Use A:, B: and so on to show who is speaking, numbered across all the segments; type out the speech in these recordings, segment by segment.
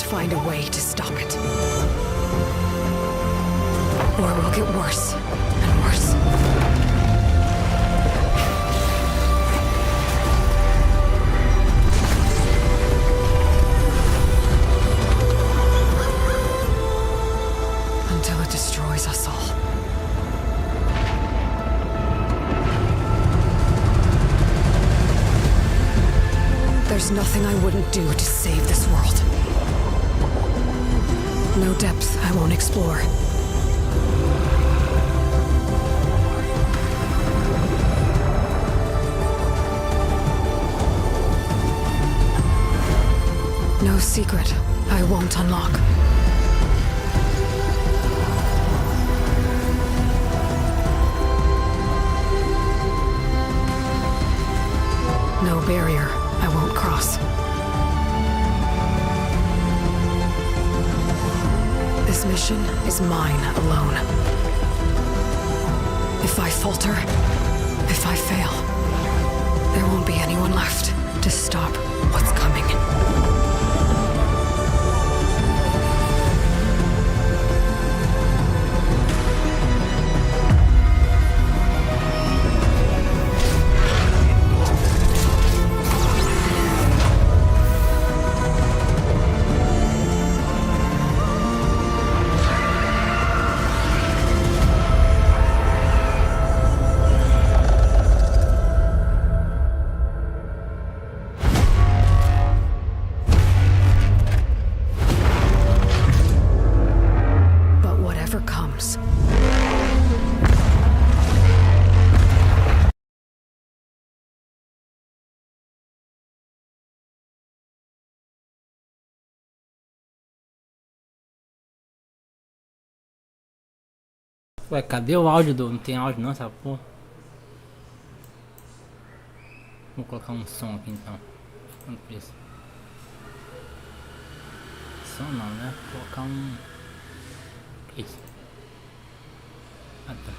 A: find a way to stop it. Or it will get worse and worse. Until it destroys us all. There's nothing I wouldn't do to save this world. No depth I won't explore. No secret I won't unlock. No barrier I won't cross. This mission is mine alone. If I falter, if I fail, there won't be anyone left to stop what's coming. Comes.
B: Ué, cadê o áudio do... Não tem áudio não, essa porra. Vou colocar um som aqui então. Quanto isso? Som não, né? Vou colocar um... Que isso? Ah, tá.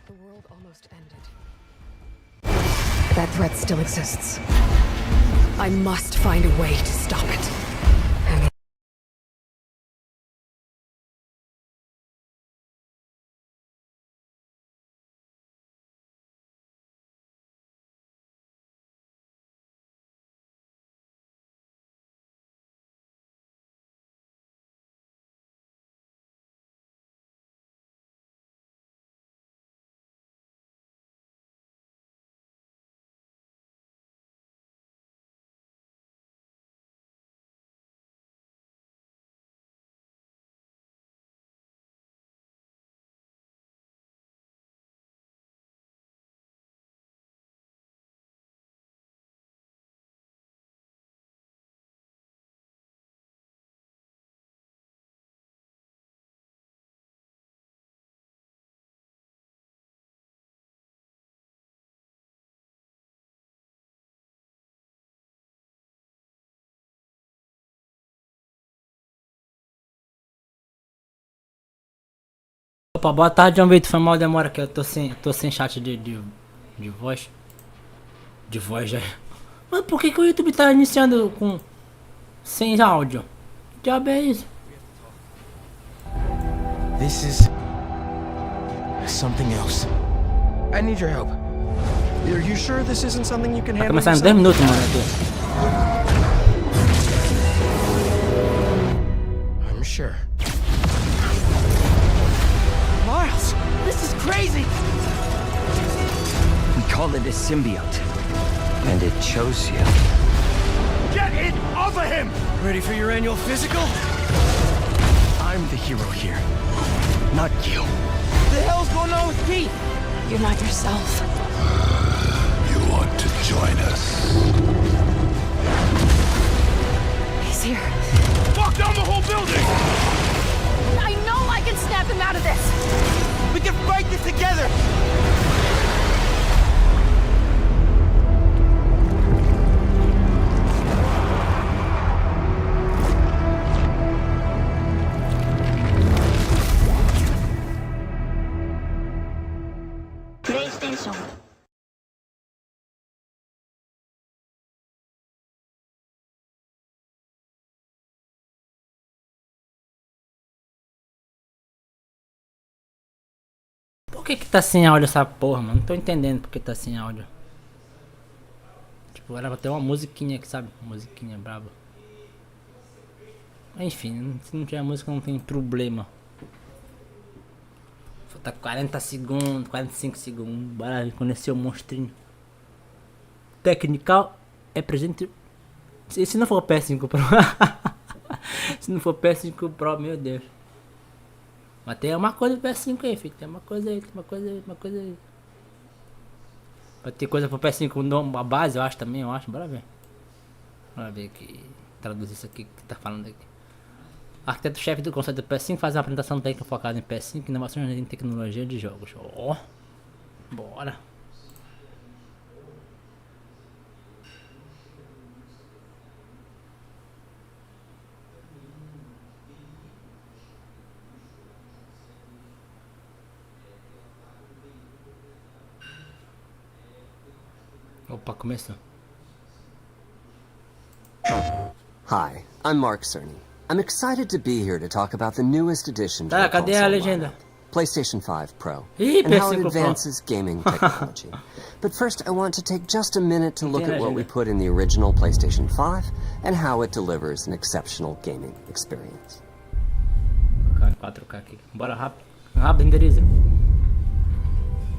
A: The world almost ended. That threat still exists. I must find a way to stop it.
B: Opa, boa tarde, João Vitor. Foi mal demora aqui. Eu tô sem chat de voz. De voz já. Mas por que o YouTube tá iniciando com... sem áudio? Que diabo é isso?
C: This is... something else. I need your help. Are you sure this isn't something you can
B: Vai
C: handle
B: começar em 10
C: yourself?
B: minutos, mano, aqui.
C: I'm sure. Miles, this is crazy!
D: We call it a symbiote, and it chose you.
C: Get it off of him! Ready for your annual physical? I'm the hero here, not you. What the hell's going on with Pete?
A: You're not yourself.
E: You want to join us?
A: He's here.
C: Lock down the whole building!
A: I know I can snap him out of this!
C: We can fight this together!
F: PlayStation
B: Por que tá sem áudio essa porra, mano? Não tô entendendo por que tá sem áudio. Tipo, era pra ter uma musiquinha aqui, sabe? Musiquinha braba. Enfim, se não tiver música não tem problema. Falta 40 segundos, 45 segundos. Bora conhecer o monstrinho. Technical é presente. Se não for PS5 Pro. Se não for PS5 Pro, meu Deus. Mas tem uma coisa do PS5 aí, filho. Tem uma coisa aí, uma coisa aí. Vai ter coisa pro PS5, a base, eu acho também, Bora ver. Bora ver aqui. Traduzir isso aqui que tá falando aqui. Arquiteto-chefe do conceito do PS5 faz uma apresentação técnica focada em PS5 e inovações em tecnologia de jogos. Ó. Bora. Opa, começou.
F: Hi, I'm Mark Cerny. I'm excited to be here to talk about the newest addition to
B: Tá,
F: the
B: cadê a
F: console
B: legenda?
F: lineup, PlayStation 5 Pro,
B: Ih,
F: and how it
B: PS5 Pro.
F: advances gaming technology. But first, I want to take just a minute to look
B: Tem
F: at what we
B: legenda.
F: put in the original PlayStation 5 and how it delivers an exceptional gaming experience.
B: 4K aqui. Bora rápido. Rápido, renderiza.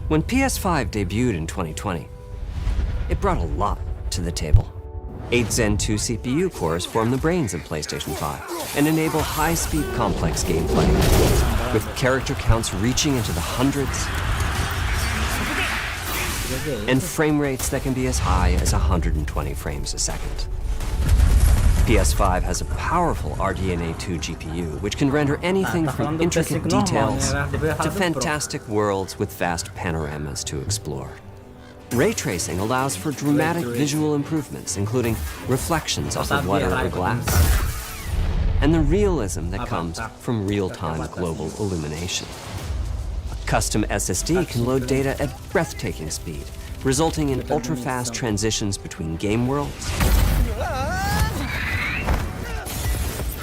F: When PS5 debuted in 2020, it brought a lot to the table. 8 Zen 2 CPU cores form the brains of PlayStation 5 and enable high-speed complex gameplay, with character counts reaching into the hundreds and frame rates that can be as high as 120 frames a second. PS5 has a powerful RDNA 2 GPU, which can render anything from intricate details to fantastic worlds with vast panoramas to explore. Ray tracing allows for dramatic visual improvements, including reflections off of water or glass, and the realism that comes from real-time global illumination. A custom SSD can load data at breathtaking speed, resulting in ultra-fast transitions between game worlds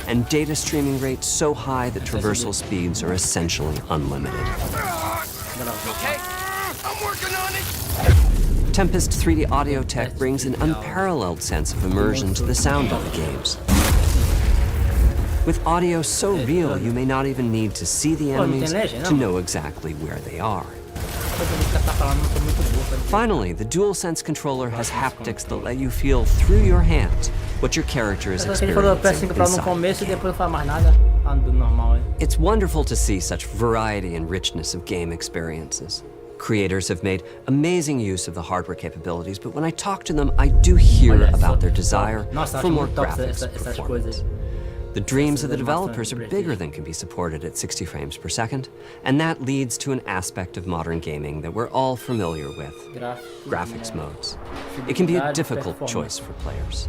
F: and data streaming rates so high that traversal speeds are essentially unlimited.
C: Okay, I'm working on it.
F: Tempest 3D audio tech brings an unparalleled sense of immersion to the sound of the games. With audio so real, you may not even need to see the enemies to know exactly where they are. Finally, the DualSense controller has haptics that let you feel through your hands what your character is
B: Ele falou
F: experiencing
B: PS5 Pro no
F: inside.
B: começo e depois não faz mais nada. Do normal,
F: It's wonderful to see such variety and richness of game experiences. Creators have made amazing use of the hardware capabilities, but when I talk to them, I do hear about their desire for more graphics performance. The dreams of the developers are bigger than can be supported at 60 frames per second, and that leads to an aspect of modern gaming that we're all familiar with, graphics modes. It can be a difficult choice for players.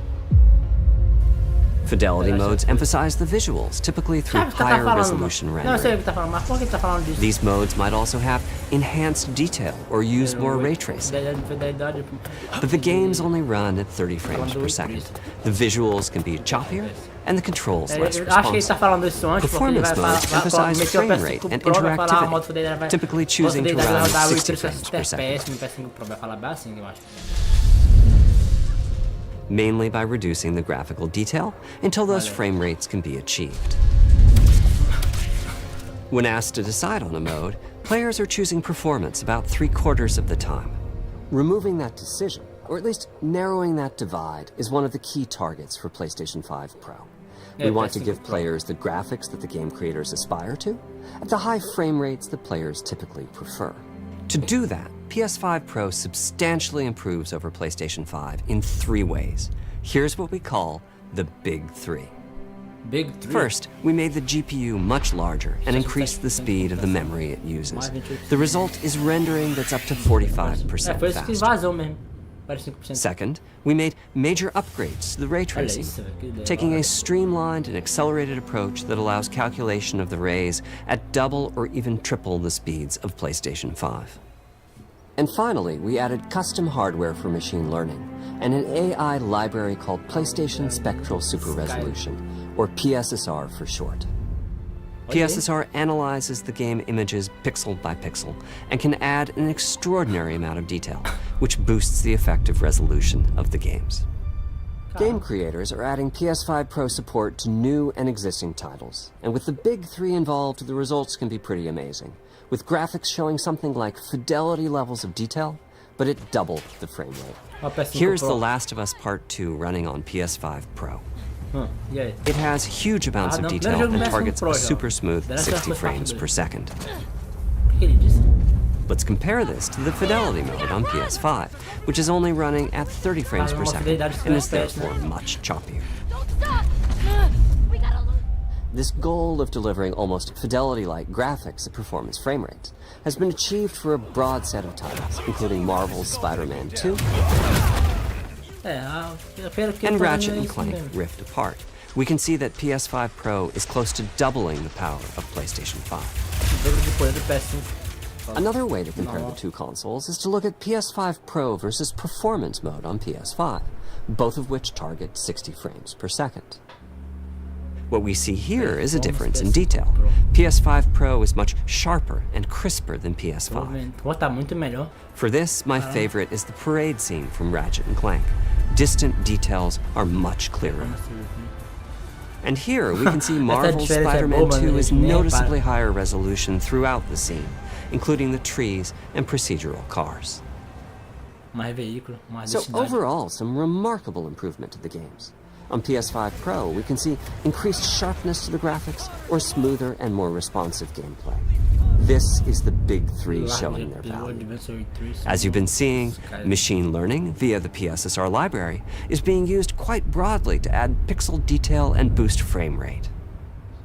F: Fidelity modes emphasize the visuals, typically through higher resolution
B: Não, eu sei o
F: rendering.
B: que tá falando, mas por que tá falando disso?
F: These modes might also have enhanced detail or use more ray tracing,
B: Fidelidade.
F: but the games only run at 30 frames per second. The visuals can be choppier, and the controls less
B: Eu acho que ele tá
F: responsive.
B: falando isso antes porque ele
F: Performance
B: vai
F: modes
B: falar,
F: emphasize
B: meter o
F: frame
B: PS5
F: rate and
B: Pro, vai falar a modo fidelidade vai.
F: typically
B: Modo
F: choosing to
B: fidelidade vai
F: run
B: rodar
F: 60
B: o
F: frames per second,
B: FPS no PS5 Pro, vai falar bem assim, eu acho.
F: mainly by reducing the graphical detail until those frame rates can be achieved. When asked to decide on a mode, players are choosing performance about 3/4 of the time. Removing that decision, or at least narrowing that divide, is one of the key targets for PlayStation 5 Pro. We want to give players the graphics that the game creators aspire to, at the high frame rates that players typically prefer. To do that, PS5 Pro substantially improves over PlayStation 5 in 3 ways. Here's what we call the Big 3.
B: Big 3.
F: First, we made the GPU much larger and increased the speed of the memory it uses. The result is rendering that's up to 45%
B: Foi isso que
F: faster.
B: vazou mesmo. 45%.
F: Second, we made major upgrades to the ray tracing,
B: isso, velho, que ideia
F: taking
B: da
F: a
B: hora.
F: streamlined and accelerated approach that allows calculation of the rays at double or even triple the speeds of PlayStation 5. And finally, we added custom hardware for machine learning and an AI library called PlayStation Spectral Super Resolution, or PSSR for short. PSSR analyzes the game images pixel by pixel and can add an extraordinary amount of detail, which boosts the effective resolution of the games. Game creators are adding PS5 Pro support to new and existing titles, and with the big three involved, the results can be pretty amazing, with graphics showing something like fidelity levels of detail, but at double the frame rate. Here's The Last of Us Part 2 running on PS5 Pro. It has huge amounts of detail and targets a super smooth 60 frames per second. Let's compare this to the fidelity mode on PS5, which is only running at 30 frames per second and is therefore much choppier. This goal of delivering almost fidelity-like graphics at performance frame rates has been achieved for a broad set of titles, including Marvel's Spider-Man 2 and Ratchet & Clank Rift Apart. We can see that PS5 Pro is close to doubling the power of PlayStation 5. Another way to compare the two consoles is to look at PS5 Pro versus Performance mode on PS5, both of which target 60 frames per second. What we see here is a difference in detail. PS5 Pro is much sharper and crisper than PS5. For this, my favorite is the parade scene from Ratchet & Clank. Distant details are much clearer. And here we can see Marvel's Spider-Man 2 is noticeably higher resolution throughout the scene, including the trees and procedural cars. So overall, some remarkable improvement to the games. On PS5 Pro, we can see increased sharpness to the graphics or smoother and more responsive gameplay. This is the big three showing their value. As you've been seeing, machine learning via the PSSR library is being used quite broadly to add pixel detail and boost frame rate.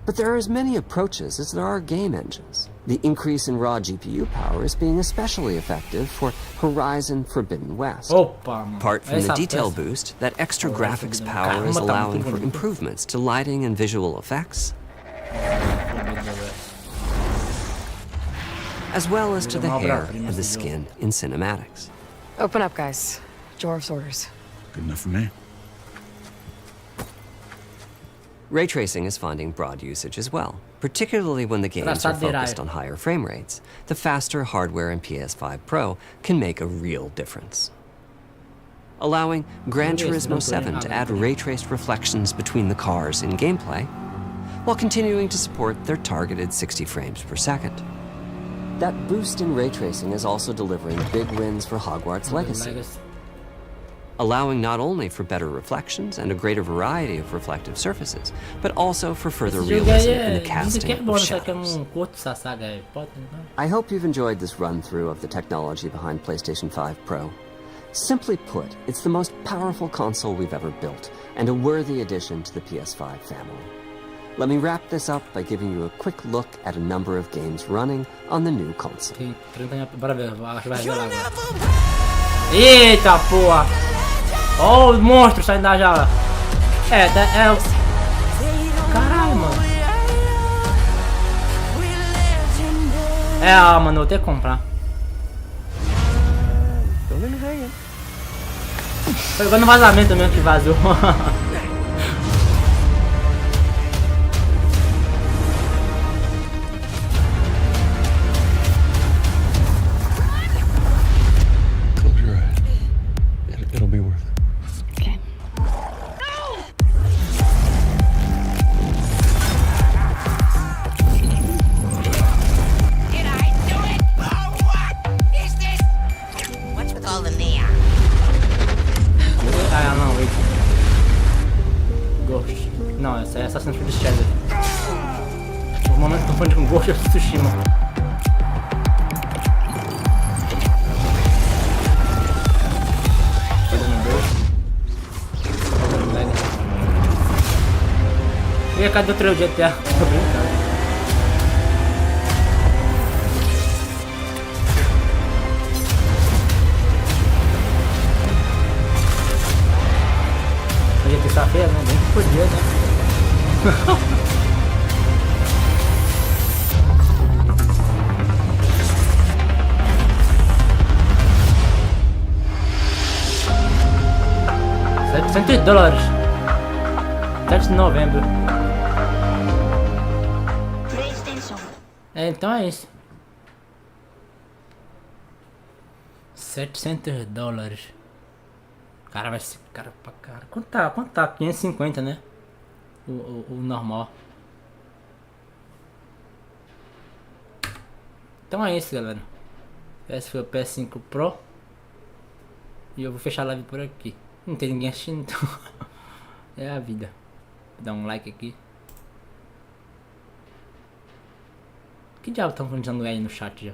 F: But there are as many approaches as there are game engines. The increase in raw GPU power is being especially effective for Horizon Forbidden West. Apart from the detail boost, that extra graphics power is allowing for improvements to lighting and visual effects, as well as to the hair and the skin in cinematics.
A: Open up, guys. Jorv's orders.
E: Good enough for me.
F: Ray tracing is finding broad usage as well, particularly when the games are focused on higher frame rates. The faster hardware in PS5 Pro can make a real difference. Allowing Gran Turismo 7 to add ray-traced reflections between the cars in gameplay, while continuing to support their targeted 60 frames per second. That boost in ray tracing is also delivering big wins for Hogwarts Legacy, allowing not only for better reflections and a greater variety of reflective surfaces, but also for further realism in the casting of shadows. I hope you've enjoyed this run-through of the technology behind PlayStation 5 Pro. Simply put, it's the most powerful console we've ever built, and a worthy addition to the PS5 family. Let me wrap this up by giving you a quick look at a number of games running on the new console.
B: Eita porra! Ó o monstro saindo da jaula. É o... Caralho, mano. Mano, eu vou ter que comprar. Foi igual no vazamento mesmo que vazou. Não, essa é Assassin's Creed Shadow. No momento que eu tô falando com Ghost of Tsushima. E cadê o trailer de GTA? Tô brincando. Hoje é terça-feira, né? Bem que podia, né? $700. 7 de novembro. É, então é isso. $700. Cara, vai ser caro pra cara. Quanto tá? 550, né? O normal. Então é isso, galera. Esse foi o PS5 Pro. E eu vou fechar a live por aqui. Não tem ninguém assistindo, então. É a vida. Vou dar um like aqui. Que diabo estão falando aí no chat já?